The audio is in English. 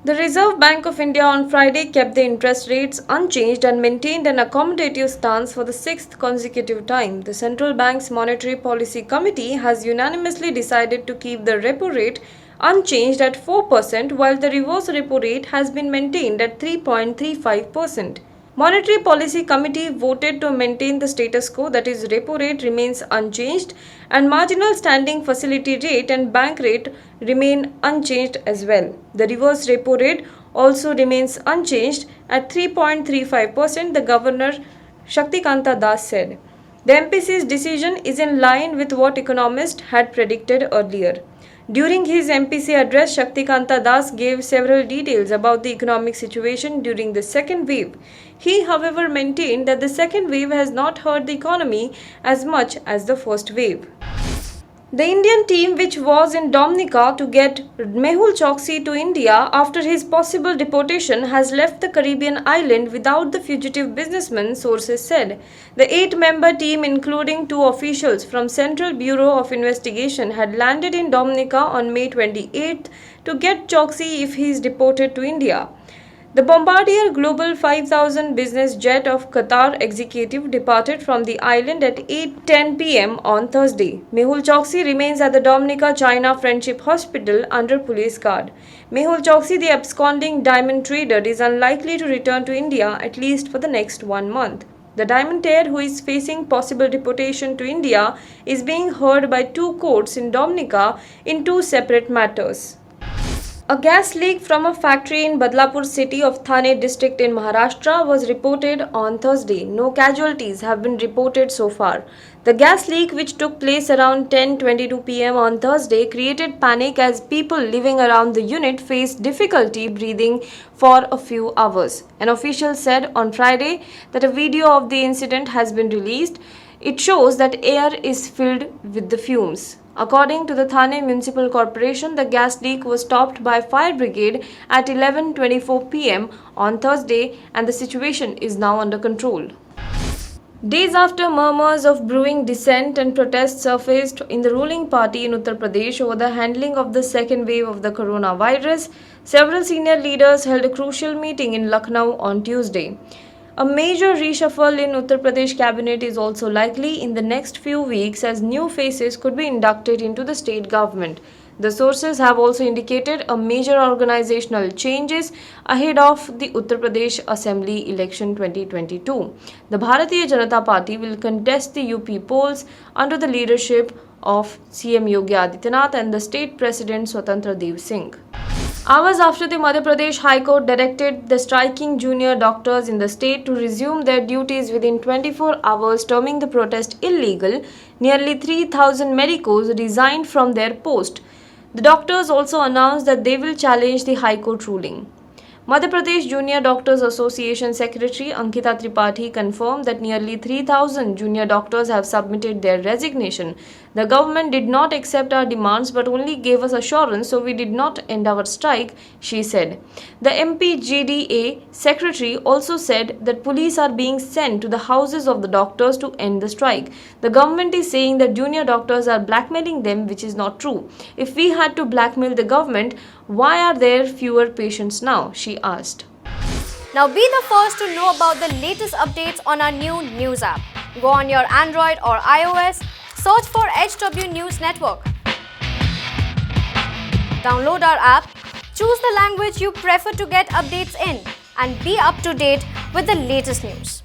The Reserve Bank of India on Friday kept the interest rates unchanged and maintained an accommodative stance for the sixth consecutive time. The central bank's Monetary Policy Committee has unanimously decided to keep the repo rate unchanged at 4%, while the reverse repo rate has been maintained at 3.35%. Monetary Policy Committee voted to maintain the status quo, that is repo rate remains unchanged and marginal standing facility rate and bank rate remain unchanged as well. The reverse repo rate also remains unchanged at 3.35%, the Governor Shaktikanta Das said. The MPC's decision is in line with what economists had predicted earlier. During his MPC address, Shaktikanta Das gave several details about the economic situation during the second wave. He, however, maintained that the second wave has not hurt the economy as much as the first wave. The Indian team, which was in Dominica to get Mehul Choksi to India after his possible deportation, has left the Caribbean island without the fugitive businessman, sources said. The 8-member team, including 2 officials from Central Bureau of Investigation, had landed in Dominica on May 28 to get Choksi if he is deported to India. The Bombardier Global 5000 business jet of Qatar executive departed from the island at 8:10 p.m. on Thursday. Mehul Choksi remains at the Dominica China Friendship Hospital under police guard. Mehul Choksi, the absconding diamond trader, is unlikely to return to India at least for the next 1 month. The diamantaire, who is facing possible deportation to India, is being heard by 2 courts in Dominica in 2 separate matters. A gas leak from a factory in Badlapur city of Thane district in Maharashtra was reported on Thursday. No casualties have been reported so far. The gas leak, which took place around 10:22 p.m. on Thursday, created panic as people living around the unit faced difficulty breathing for a few hours. An official said on Friday that a video of the incident has been released. It shows that air is filled with the fumes. According to the Thane Municipal Corporation, the gas leak was stopped by fire brigade at 11:24 p.m. on Thursday and the situation is now under control. Days after murmurs of brewing dissent and protests surfaced in the ruling party in Uttar Pradesh over the handling of the second wave of the coronavirus, several senior leaders held a crucial meeting in Lucknow on Tuesday. A major reshuffle in Uttar Pradesh cabinet is also likely in the next few weeks as new faces could be inducted into the state government. The sources have also indicated a major organizational changes ahead of the Uttar Pradesh Assembly election 2022. The Bharatiya Janata Party will contest the UP polls under the leadership of CM Yogi Adityanath and the state president Swatantra Dev Singh. Hours after the Madhya Pradesh High Court directed the striking junior doctors in the state to resume their duties within 24 hours, terming the protest illegal, nearly 3,000 medicos resigned from their post. The doctors also announced that they will challenge the High Court ruling. Madhya Pradesh Junior Doctors Association Secretary Ankita Tripathi confirmed that nearly 3,000 junior doctors have submitted their resignation. The government did not accept our demands but only gave us assurance, so we did not end our strike, she said. The MPJDA secretary also said that police are being sent to the houses of the doctors to end the strike. The government is saying that junior doctors are blackmailing them, which is not true. If we had to blackmail the government, why are there fewer patients now? She asked. Now be the first to know about the latest updates on our new news app. Go on your Android or iOS, search for HW News Network. Download our app, choose the language you prefer to get updates in, and be up to date with the latest news.